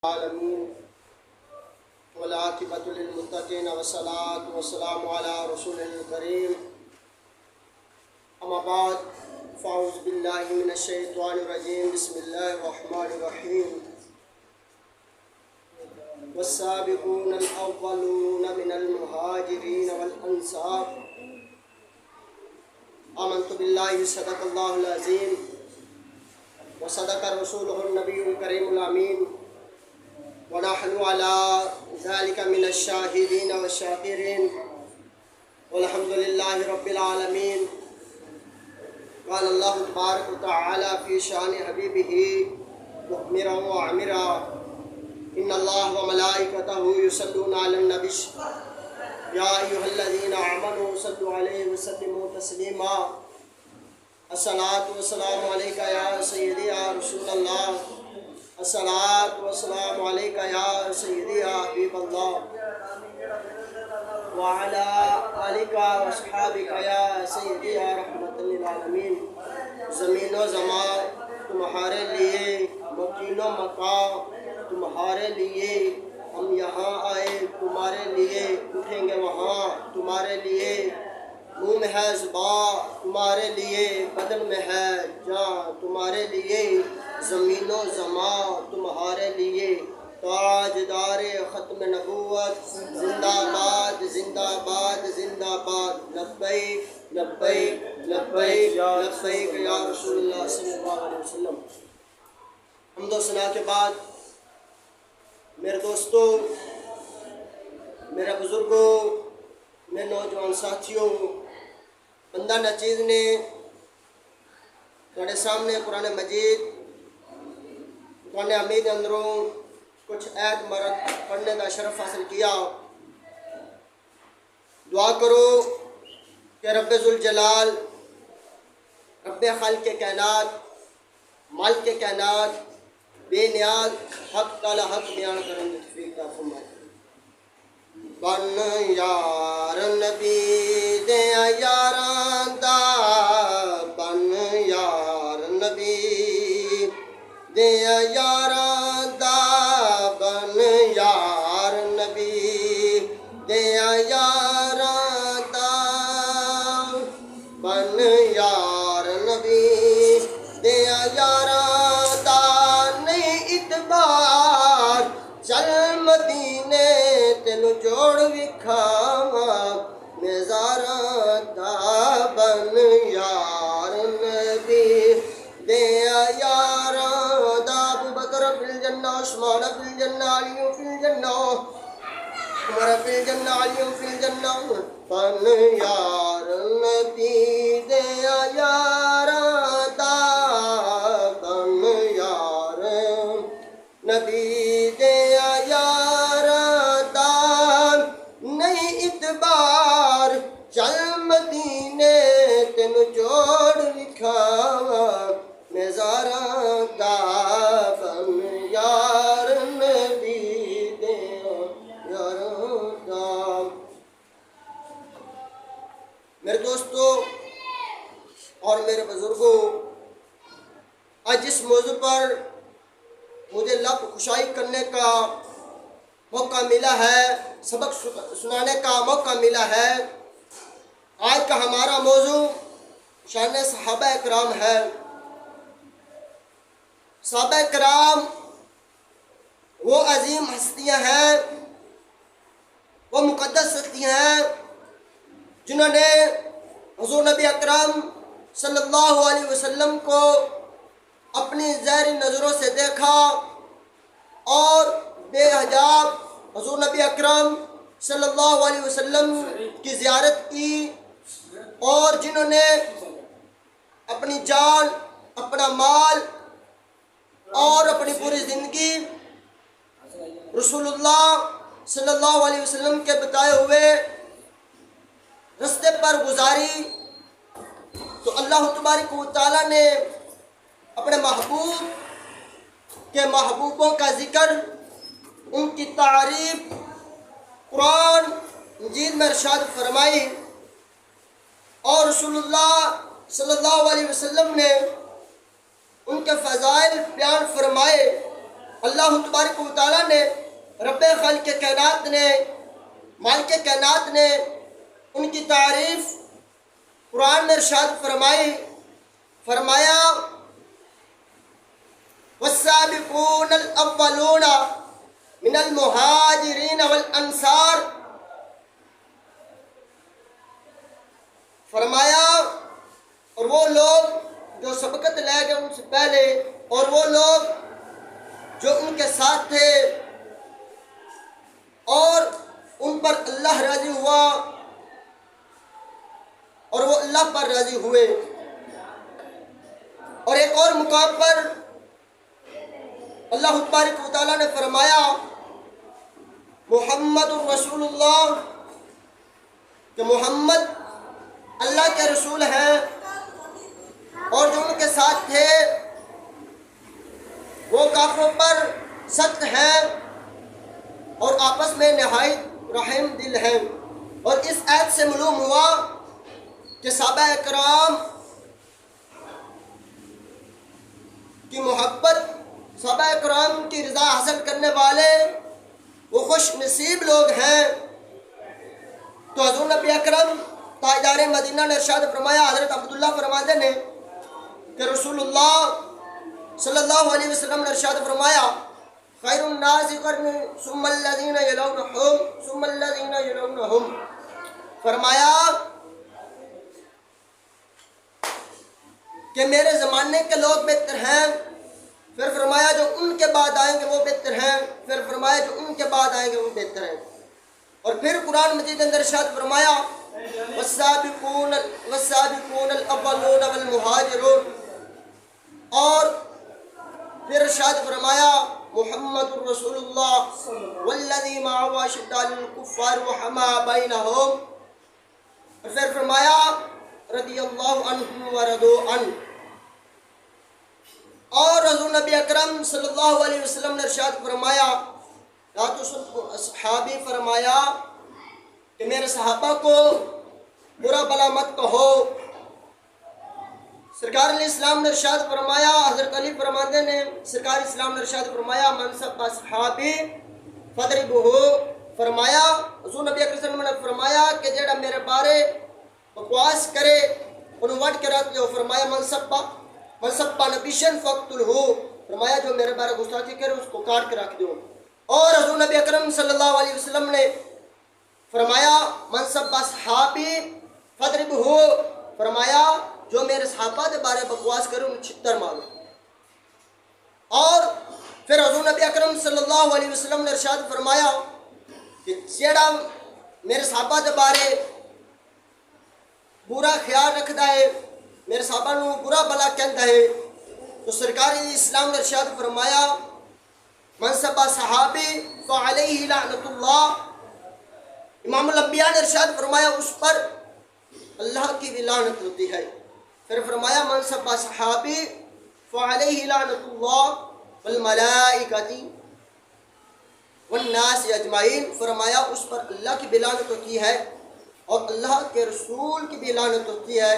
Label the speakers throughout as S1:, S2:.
S1: العالمين والعاقبة للمتقين والصلاة والسلام على رسوله الكريم أما بعد فأعوذ بالله من الشيطان الرجيم بسم الله الرحمن الرحيم والسابقون الأولون من المهاجرين والأنصار آمنت بالله صدق الله العظيم وصدق رسوله النبي الكريم الأمين ونحن على ذلك من الشاهدين والشاكرين والحمد لله رب العالمين. قال الله تبارك وتعالى في شأن حبيبه مؤمرا وعمرا إن الله وملائكته يصلون على النبي يا أيها الذين آمنوا صلوا عليه وسلموا تسليما. الصلاة والسلام عليك يا سيدي يا رسول الله. الصلاة والسلام عليك يا سيدي يا حبيب الله وعلى آلك وصحابك يا سيدي يا رحمت للعالمین. زمین و زمان تمہارے لیے، مکین و مکان تمہارے لیے، ہم یہاں آئے تمہارے لیے، اٹھیں گے وہاں تمہارے لیے. منہ میں ہے زبان تمہارے لیے، بدن میں ہے جان تمہارے لیے، زمین و زمان تمہارے لیے. تاجدار ختم نبوت زندہ باد زندہ باد زندہ باد. لبیک لبیک لبیک لبیک یا رسول اللہ صلی اللہ علیہ وسلم. حمد و ثنا کے بعد میرے دوستوں، میرے بزرگوں، میرے نوجوان ساتھیوں، بندہ نچیز نے تھوڑے سامنے قرآن مجید تھوڑے امید اندروں کچھ عید مرد پڑھنے کا شرف حاصل کیا. دعا کرو کہ رب ذوالجلال، رب خالق کائنات، مالک کائنات، بے نیاز حق تعالی حق بیان کرنے کی توفیق عطا فرمائے. بن یار نبی دے یاراں دا، بن یار نبی دے یاراں دا، بن یار نبی دے یاراں دا، بن یار نبی دے یاراں دا. نہیں اتبار چل مدینے تینوں جوڑ وکھاواں میزاراں دا. بن یار نبی دے یاراں دا. ابو بکر فی الجنہ، عثمان فی الجنہ، علی فی الجنہ، عمر فی الجنہ، علی فی الجنہ. بن یار نبی دے یاراں دا، بن یار نبی دے یاراں دا. نہیں اتبار چل مدینے تینوں جوڑ وکھاواں میزاراں دا. بن یار نبی دے یاراں دا. میرے دوستو اور میرے بزرگوں، آج اس موضوع پر مجھے لب کشائی کرنے کا موقع ملا ہے، سبق سنانے کا موقع ملا ہے. آج کا ہمارا موضوع شان صحابہ اکرام ہے. صحابہ اکرام وہ عظیم ہستیاں ہیں، وہ مقدس ہستیاں ہیں جنہوں نے حضور نبی اکرم صلی اللہ علیہ وسلم کو اپنی زہری نظروں سے دیکھا اور بے حجاب حضور نبی اکرم صلی اللہ علیہ وسلم کی زیارت کی، اور جنہوں نے اپنی جان، اپنا مال اور اپنی پوری زندگی رسول اللہ صلی اللہ علیہ وسلم کے بتائے ہوئے رستے پر گزاری، تو اللہ تبارک و تعالیٰ نے اپنے محبوب کے محبوبوں کا ذکر، ان کی تعریف قرآن مجید میں ارشاد فرمائی، اور رسول اللہ صلی اللہ علیہ وسلم نے ان کے فضائل بیان فرمائے. اللہ تبارک و تعالیٰ نے رب خالق کائنات نے مالک کائنات نے ان کی تعریف قرآن میں ارشاد فرمایا والسابقون الاولون من المہاجرین والانصار، فرمایا اور وہ لوگ جو سبقت لے گئے ان سے پہلے اور وہ لوگ جو ان کے ساتھ تھے اور ان پر اللہ راضی ہوا اور وہ اللہ پر راضی ہوئے۔ اور ایک اور مقام پر اللہ تبارک و تعالیٰ نے فرمایا محمد الرسول اللہ، کہ محمد اللہ کے رسول ہیں اور جو ان کے ساتھ تھے وہ کافروں پر سخت ہیں اور آپس میں نہایت رحم دل ہیں۔ اور اس آیت سے معلوم ہوا کہ صحابہ کرام کی محبت، صحابہ کرام کی رضا حاصل کرنے والے وہ خوش نصیب لوگ ہیں۔ تو حضور نبی اکرم تاجدار مدینہ نے ارشاد فرمایا، حضرت عبداللہ فرماتے ہیں کہ رسول اللہ صلی اللہ علیہ وسلم نے ارشاد فرمایا خیر الناس قرنی ثم الذین یلونہم ثم الذین یلونہم، فرمایا کہ میرے زمانے کے لوگ بہتر ہیں، پھر فرمایا جو ان کے بعد آئیں گے وہ بہتر ہیں، پھر فرمایا جو ان کے بعد آئیں گے وہ بہتر ہیں۔ اور پھر قرآن مجید کے اندر ارشاد فرمایا والسابقون الاولون والمہاجرون، اور پھر ارشاد فرمایا محمد الرسول اللہ والذی معه اشداء علی الکفار رحماء بینہم، اور پھر فرمایا رضی اللہ عنہم ورضوا عنہ۔ اور حضور نبی اکرم صلی اللہ علیہ وسلم نے ارشاد فرمایا لا تسبوا اصحابی، فرمایا کہ میرے صحابہ کو برا بلا مت کہو۔ سرکار علیہ السلام نے ارشاد فرمایا، حضرت علی فرماتے نے سرکار اسلام نے ارشاد فرمایا من سب اصحابی فضربہ، فرمایا حضور نبی اکرم صلی اللہ علیہ وسلم نے فرمایا کہ جڑا میرے بارے بکواس کرے انہوں وٹ کے رکھ دو، فرمایا من سب نبیشن فقتلہ، فرمایا جو میرے بارے گستاخی کرے اس کو کاٹ کے رکھ دو۔ اور حضور نبی اکرم صلی اللہ علیہ وسلم نے فرمایا من سب اصحابی فضربہ، فرمایا جو میرے صحابہ کے بارے بکواس کرے انہیں چھتر مارو۔ اور پھر حضور نبی اکرم صلی اللہ علیہ وسلم نے ارشاد فرمایا کہ جیڑا میرے صحابہ کے بارے برا خیال رکھتا ہے، میرے صحابہ نو برا بلا کہتا ہے، تو سرکار اسلام نے ارشاد فرمایا من سب صحابی فعلیہ لعنت اللہ، امام الانبیاء نے ارشاد فرمایا اس پر اللہ کی بھی لعنت ہوتی ہے۔ پھر فرمایا من سب صحابی فعلیہ لعنت اللہ والملائکۃ والناس اجمعین، فرمایا اس پر اللہ کی بھی لعنت ہوتی ہے اور اللہ کے رسول کی بھی لعنت ہوتی ہے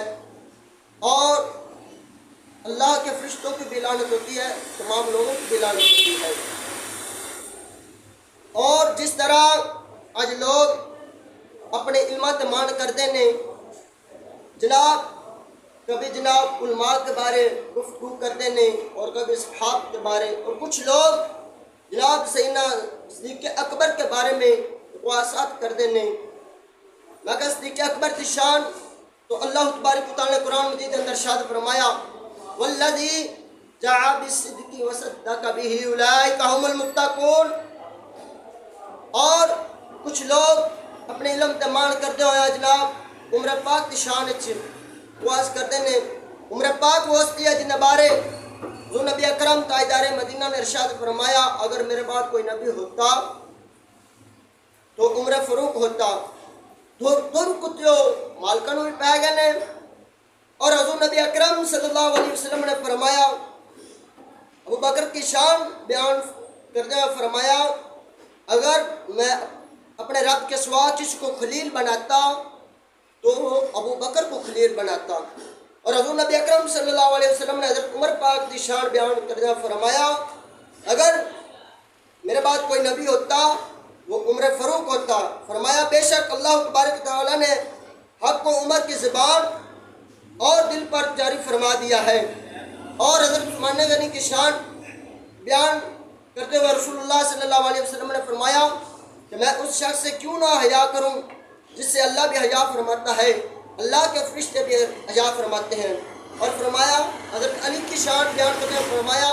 S1: اور اللہ کے فرشتوں کی بھی لعنت ہوتی ہے، تمام لوگوں کی بھی لعنت ہوتی ہے۔ اور جس طرح آج لوگ اپنے علمات مان کرتے ہیں، جناب کبھی جناب علماء کے بارے گفتگو کرتے ہیں اور کبھی صحاب کے بارے، اور کچھ لوگ جناب سیدنا صدیق اکبر کے بارے میں بکواسات کرتے ہیں، مگر صدیق اکبر کی شان تو اللہ تبارک و تعالیٰ نے قرآن مجید کے اندر ارشاد فرمایا والذی جاء بالصدق وصدق بہ اولئک ھم المتقون۔ اور کچھ لوگ اپنے علم تمان کرتے ہوئے جناب عمر پاک کی شان بکواس کرتے ہیں۔ عمر پاک وہ ہستی ہے جن بارے جو نبی اکرم تاجدار مدینہ نے ارشاد فرمایا اگر میرے بعد کوئی نبی ہوتا تو عمر فاروق ہوتا، دور کتیو مالکن بھی پہ گئے نے۔ اور حضور نبی اکرم صلی اللہ علیہ وسلم نے فرمایا ابو بکر کی شان بیان کرتے ہوئے فرمایا اگر میں اپنے رب کے سوا کسی کو خلیل بناتا تو ابو بکر کو خلیل بناتا۔ اور حضور نبی اکرم صلی اللہ علیہ وسلم نے حضرت عمر پاک کی شان بیان کرتے ہوئے فرمایا اگر بعد کوئی نبی ہوتا وہ عمر فاروق ہوتا۔ فرمایا بے شک اللہ تبارک تعالیٰ نے حق کو عمر کی زبان اور دل پر جاری فرما دیا ہے۔ اور حضرت عثمان غنی کی شان بیان کرتے ہوئے رسول اللہ صلی اللہ علیہ وسلم نے فرمایا کہ میں اس شخص سے کیوں نہ حیا کروں جس سے اللہ بھی حیا فرماتا ہے، اللہ کے فرشتے بھی حیا فرماتے ہیں۔ اور فرمایا حضرت علی کی شان بیان کرتے ہوئے فرمایا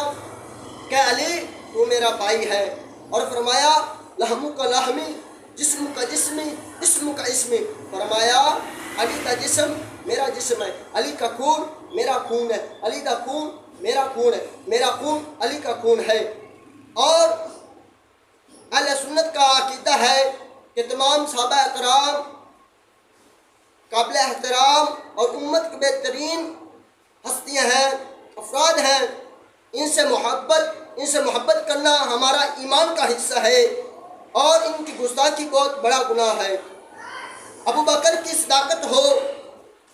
S1: کہ علی تو میرا بھائی ہے، اور فرمایا لحمو کا لحمی جسم کا جسمی اسم کا اسمی، فرمایا علی کا جسم میرا جسم ہے، علی کا خون میرا خون ہے، علی کا خون میرا خون ہے، میرا خون علی کا خون ہے۔ اور اہل سنت کا عقیدہ ہے کہ تمام صحابہ اکرام قابل احترام اور امت کے بہترین ہستیاں ہیں، افراد ہیں، ان سے محبت کرنا ہمارا ایمان کا حصہ ہے، اور ان کی گستاخی بہت بڑا گناہ ہے۔ ابو بکر کی صداقت ہو،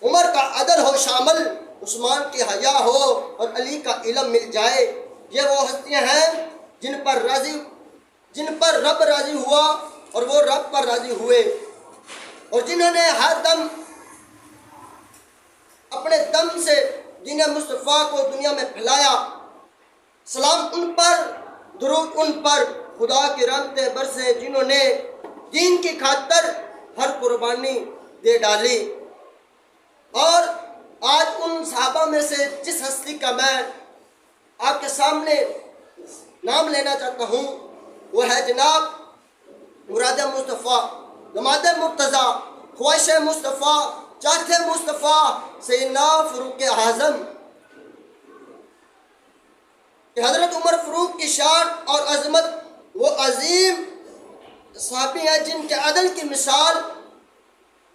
S1: عمر کا عدل ہو شامل، عثمان کی حیا ہو اور علی کا علم مل جائے، یہ وہ ہستیاں ہیں جن پر رب راضی ہوا اور وہ رب پر راضی ہوئے، اور جنہوں نے ہر دم اپنے دم سے دین مصطفیٰ کو دنیا میں پھیلایا۔ سلام ان پر، درود ان پر، خدا کی رحمتیں برسیں جنہوں نے دین کی خاطر ہر قربانی دے ڈالی۔ اور آج ان صحابہ میں سے جس ہستی کا میں آپ کے سامنے نام لینا چاہتا ہوں وہ ہے جناب مراد مصطفیٰ، نماد مرتضیٰ، خواہش مصطفیٰ، چاہت مصطفیٰ، سیدنا فاروق اعظم، کہ حضرت عمر فاروق کی شان اور عظمت وہ عظیم صحابی ہیں جن کے عدل کی مثال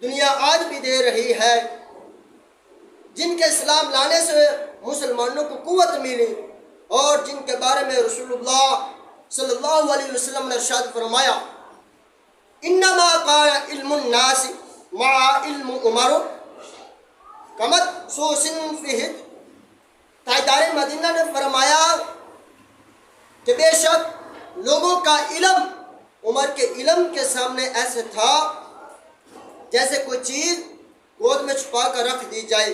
S1: دنیا آج بھی دے رہی ہے، جن کے اسلام لانے سے مسلمانوں کو قوت ملی، اور جن کے بارے میں رسول اللہ صلی اللہ علیہ وسلم نے ارشاد فرمایا انما قال علم الناس مع علم عمر کمت سوسن فہد۔ تاجدار مدینہ نے فرمایا کہ بے شک لوگوں کا علم عمر کے علم کے سامنے ایسے تھا جیسے کوئی چیز گود میں چھپا کر رکھ دی جائے۔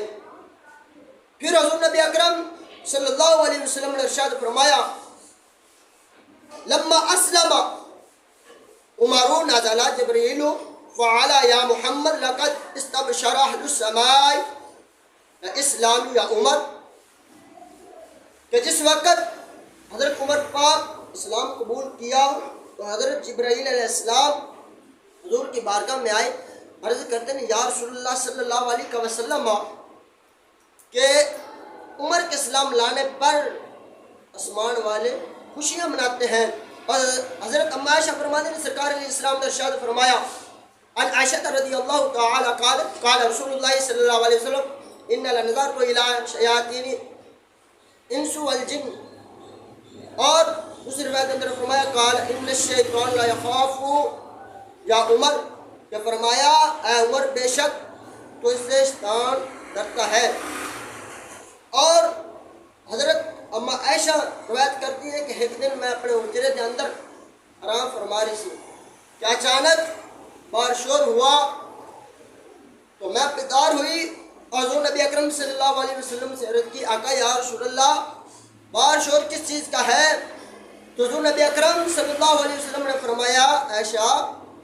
S1: پھر حضور نبی اکرم صلی اللہ علیہ وسلم نے ارشاد فرمایا لما اسلم عمر نزل جبریل فعلا یا محمد لقد استبشر اہل السماء اسلام یا عمر، کہ جس وقت حضرت عمر پاک اسلام قبول کیا تو حضرت جبرائیل علیہ السلام حضور کی بارگاہ میں آئے، عرض کرتے ہیں یا رسول اللہ صلی اللہ علیہ وسلم کہ عمر کے اسلام لانے پر آسمان والے خوشیاں مناتے ہیں۔ اور حضرت ام عائشہ فرماتے ہیں سرکار علیہ السلام نے ارشاد فرمایا عن عائشہ رضی اللہ تعالی قالت قال رسول اللہ صلی اللہ علیہ وسلم ان لنظرت الی شیاطین انس والجن، اور دوسری روایت کے اندر فرمایا قال ان الشیطان لا یخاف یا عمر، کہ فرمایا اے عمر بے شک تو اس سے شیطان ڈرتا ہے۔ اور حضرت اما عائشہ روایت کرتی ہے کہ ایک دن میں اپنے حجرے کے اندر آرام فرما رہی تھی کہ اچانک باہر شور ہوا تو میں بیدار ہوئی اور حضور نبی اکرم صلی اللہ علیہ وسلم سے عرض کی آقا یا رسول اللہ باہر شور کس چیز کا ہے؟ تو حضور نبی اکرم صلی اللہ علیہ وسلم نے فرمایا عائشہ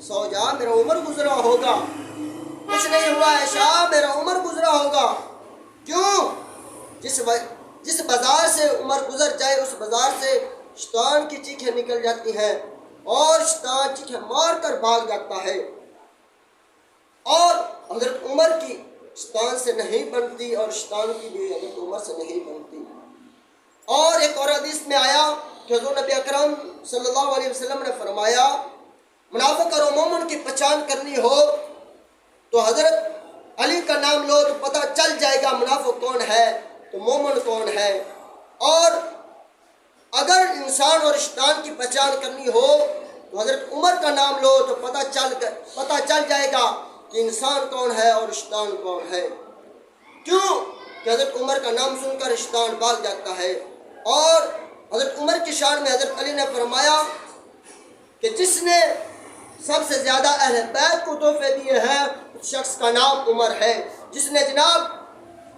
S1: سو جا میرا عمر گزرا ہوگا، کچھ نہیں ہوا عائشہ میرا عمر گزرا ہوگا۔ کیوں؟ جس بازار سے عمر گزر جائے اس بازار سے شیطان کی چیخیں نکل جاتی ہیں اور شیطان چیخیں مار کر بھاگ جاتا ہے، اور حضرت عمر کی شیطان سے نہیں بنتی اور شیطان کی بھی حضرت عمر سے نہیں بنتی۔ اور ایک اور حدیث میں آیا کہ حضور نبی اکرم صلی اللہ علیہ وسلم نے فرمایا منافق اور مومن کی پہچان کرنی ہو تو حضرت علی کا نام لو تو پتہ چل جائے گا منافق کون ہے تو مومن کون ہے، اور اگر انسان اور شیطان کی پہچان کرنی ہو تو حضرت عمر کا نام لو تو پتہ چل جائے گا کہ انسان کون ہے اور شیطان کون ہے۔ کیوں کہ حضرت عمر کا نام سن کر شیطان بھاگ جاتا ہے۔ اور حضرت عمر کی شان میں حضرت علی نے فرمایا کہ جس نے سب سے زیادہ اہل بیت کو تحفے دیے ہیں اس شخص کا نام عمر ہے۔ جس نے جناب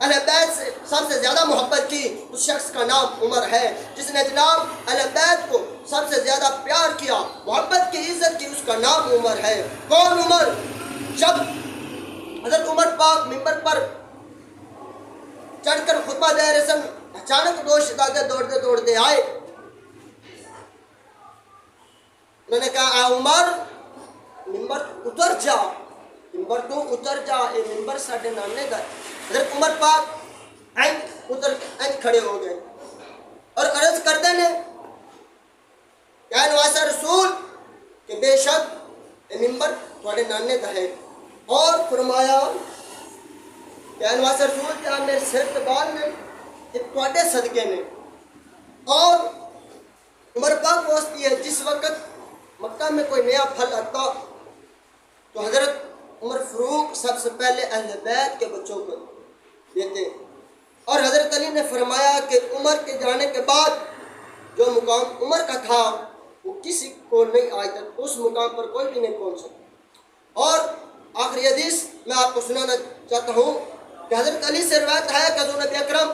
S1: اہل بیت سے سب سے زیادہ محبت کی اس شخص کا نام عمر ہے۔ جس نے جناب اہل بیت کو سب سے زیادہ پیار کیا، محبت کی، عزت کی، اس کا نام عمر ہے۔ کون عمر؟ جب حضرت عمر پاک منبر پر چڑھ کر خطبہ دے رہے سن، اچانک دو شہزادے دوڑتے دوڑتے آئے۔ انہوں نے کہا اے عمر منبر اتر جا، منبر تو اتر جا، اے منبر ساڈے نانے دا۔ حضرت عمر پاک اینج کھڑے ہو گئے اور عرض کرتے ہیں یا نواسہ رسول کہ بے شک اے منبر تھوڑے نانے دا ہے، اور فرمایا کہ نواسہ رسول کیا میرے سر تے بال نے کہ تھوڑے صدقے نے۔ اور عمر پاک پوچھتی ہے جس وقت مکہ میں کوئی نیا پھل آتا تو حضرت عمر فاروق سب سے پہلے اہل بیت کے بچوں کو دیتے، اور حضرت علی نے فرمایا کہ عمر کے جانے کے بعد جو مقام عمر کا تھا وہ کسی کو نہیں آج تک اس مقام پر کوئی بھی نہیں پہنچ سکتا۔ اور آخری حدیث میں آپ کو سنانا چاہتا ہوں کہ حضرت علی سے روایت ہے کہ حضور نبی اکرم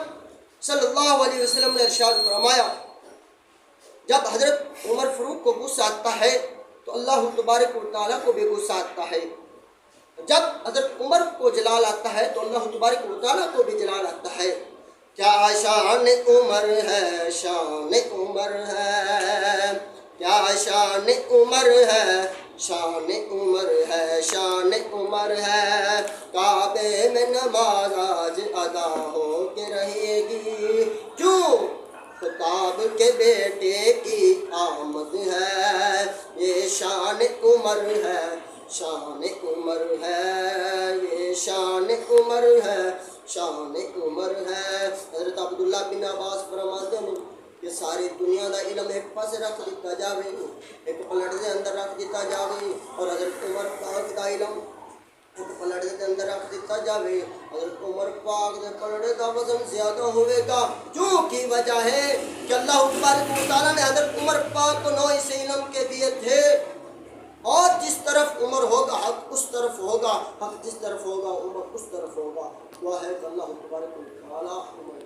S1: صلی اللہ علیہ وسلم نے ارشاد فرمایا جب حضرت عمر فاروق کو غصہ آتا ہے تو اللہ تبارک و تعالیٰ کو بھی غصہ آتا ہے، جب حضرت عمر کو جلال آتا ہے تو اللہ تبارک و تعالیٰ کو بھی جلال آتا ہے۔ کیا شان عمر ہے، شان عمر ہے، کیا شان عمر ہے، شان عمر ہے، شان عمر ہے، کعبے میں نماز آج ادا ہو کے رہے گی، کیوں خطاب کے بیٹے کی آمد ہے، یہ شان عمر ہے، شان عمر ہے، یہ شان عمر ہے، شان عمر ہے۔ حضرت عبداللہ بن عباس فرماتے ہیں کہ ساری دنیا دا علم ایک پاس رکھ دیتا جاوے، ایک پلٹ دے اندر رکھ دیتا جاوے، اور حضرت عمر پاک دا علم ایک پلٹ دے اندر رکھ دیتا جاوے، حضرت عمر پاک دے پلڑے دا وزن زیادہ ہوئے گا۔ کیوں کی وجہ ہے کہ اللہ تبارک و تعالیٰ نے حضرت عمر پاک کو 9 حصے علم کے دیے تھے، اور جس طرف عمر ہوگا حق اس طرف ہوگا، حق جس طرف ہوگا عمر اس طرف ہوگا۔ دعا ہے کہ اللہ تبارک و تعالیٰ عمر